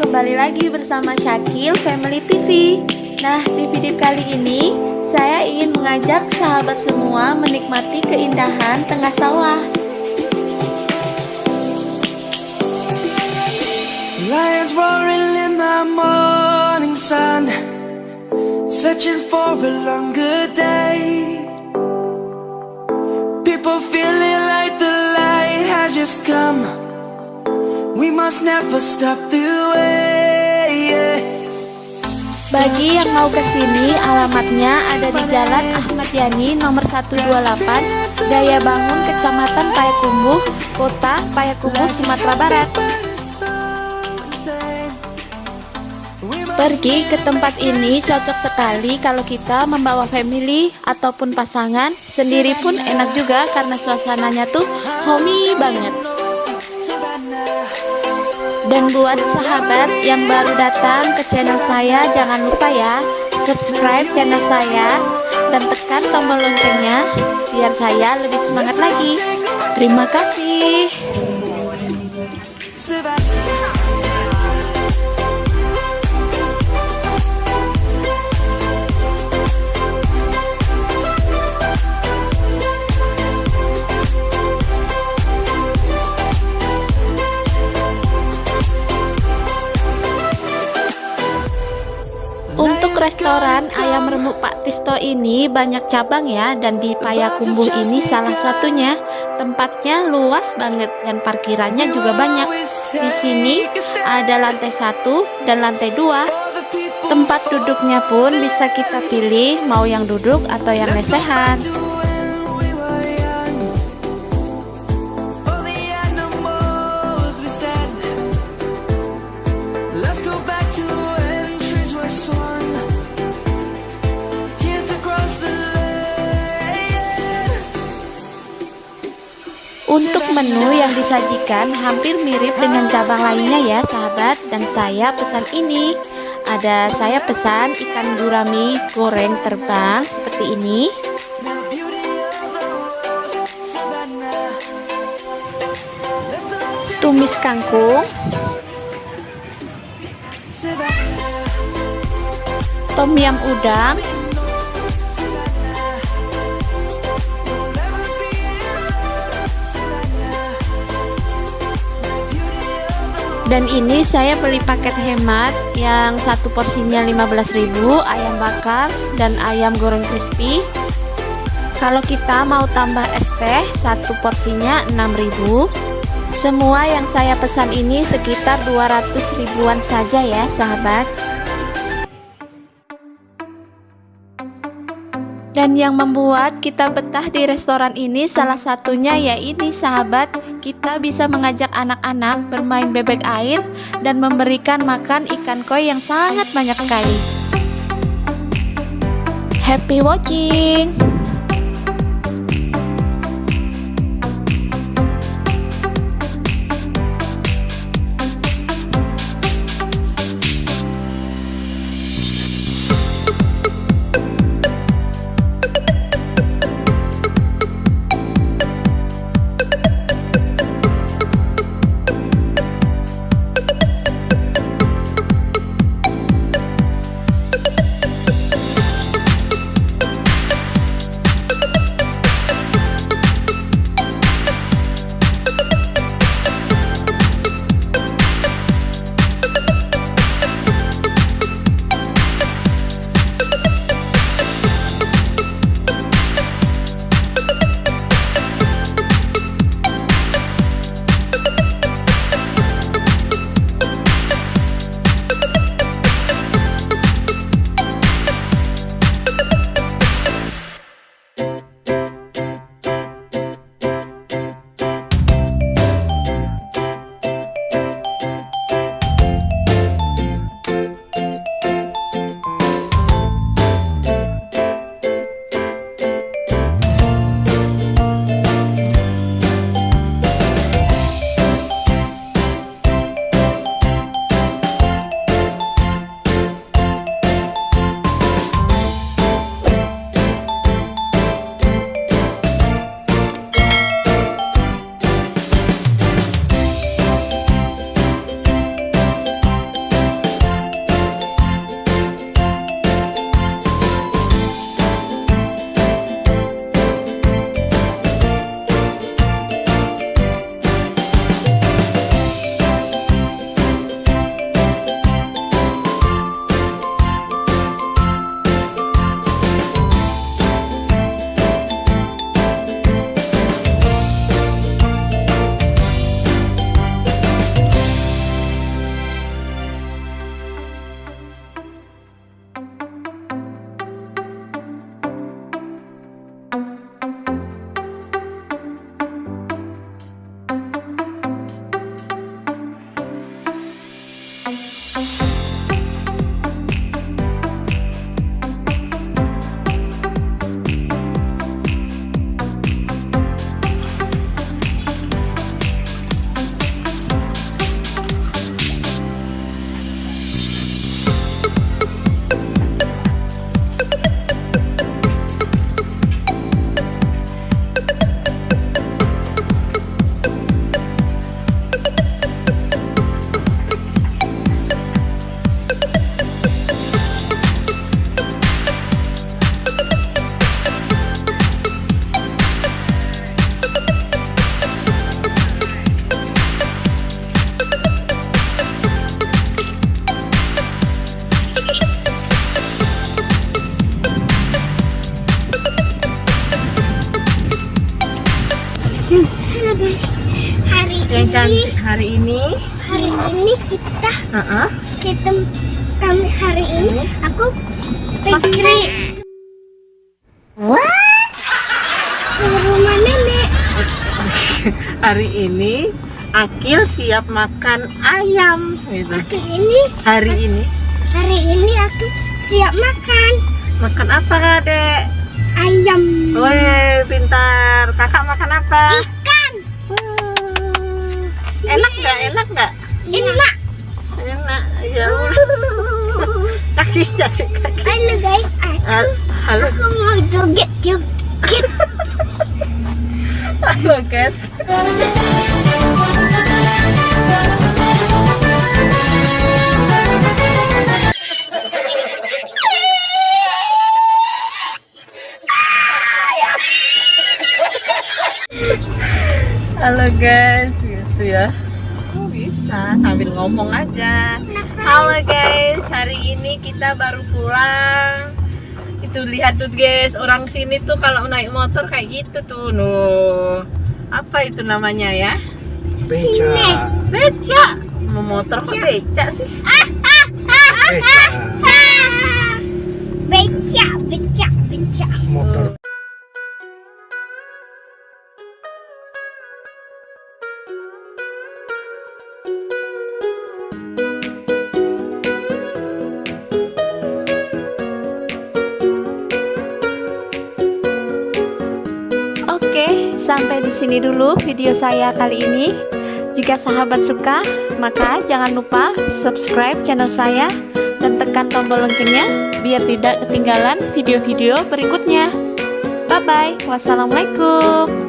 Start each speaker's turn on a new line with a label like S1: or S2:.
S1: kembali lagi bersama Syakil Family TV. Nah, di video kali ini saya ingin mengajak sahabat semua menikmati keindahan tengah sawah.
S2: Lions roaring in the morning sun, searching for a longer day. People feeling like the light has just come. We must never stop the way.
S1: Bagi yang mau kesini, alamatnya ada di Jalan Ahmad Yani nomor 128, Daya Bangun, Kecamatan Payakumbuh, Kota Payakumbuh, Sumatera Barat. Pergi ke tempat ini cocok sekali kalau kita membawa family ataupun pasangan. Sendiri pun enak juga karena suasananya tuh homey banget. Dan buat sahabat yang baru datang ke channel saya, jangan lupa ya subscribe channel saya dan tekan tombol loncengnya biar saya lebih semangat lagi. Terima kasih. Untuk restoran ayam remuk Pak Tisto ini banyak cabang ya, dan di Payakumbuh ini salah satunya. Tempatnya luas banget dan parkirannya juga banyak. Di sini ada lantai 1 dan lantai 2. Tempat duduknya pun bisa kita pilih mau yang duduk atau yang lesehan. Untuk menu yang disajikan hampir mirip dengan cabang lainnya ya sahabat, dan saya pesan ini. Saya pesan ikan gurami goreng terbang seperti ini. Tumis kangkung, tom yam udang, dan ini saya beli paket hemat yang satu porsinya 15.000, ayam bakar dan ayam goreng crispy. Kalau kita mau tambah es teh, satu porsinya 6.000. Semua yang saya pesan ini sekitar 200 ribuan saja ya sahabat. Dan yang membuat kita betah di restoran ini salah satunya ya ini sahabat, kita bisa mengajak anak-anak bermain bebek air dan memberikan makan ikan koi yang sangat banyak sekali. Happy watching! yang cantik hari ini
S3: kita
S1: uh-uh.
S3: kami hari ini aku pergi ke rumah nenek.
S1: Hari ini Akil siap makan ayam gitu.
S3: Hari ini aku siap makan
S1: apa Dek?
S3: ayam.
S1: Wih, pintar. Kakak makan apa?
S3: Ikan.
S1: Enak nggak?
S3: Enak.
S1: Enak. Ya. Kaki jatuh kaki.
S3: Halo guys,
S1: Halo.
S3: aku mau joget.
S1: Halo guys. Halo guys, gitu ya. Kok bisa sambil ngomong aja. Halo guys, hari ini kita baru pulang. Itu lihat tuh guys, orang sini tuh kalau naik motor kayak gitu tuh, nuh. Apa itu namanya ya? Beca. Mau motor kok beca sih?
S3: Beca.
S4: Motor.
S1: Oke, sampai di sini dulu video saya kali ini. Jika sahabat suka, maka jangan lupa subscribe channel saya dan tekan tombol loncengnya biar tidak ketinggalan video-video berikutnya. Bye bye. Wassalamualaikum.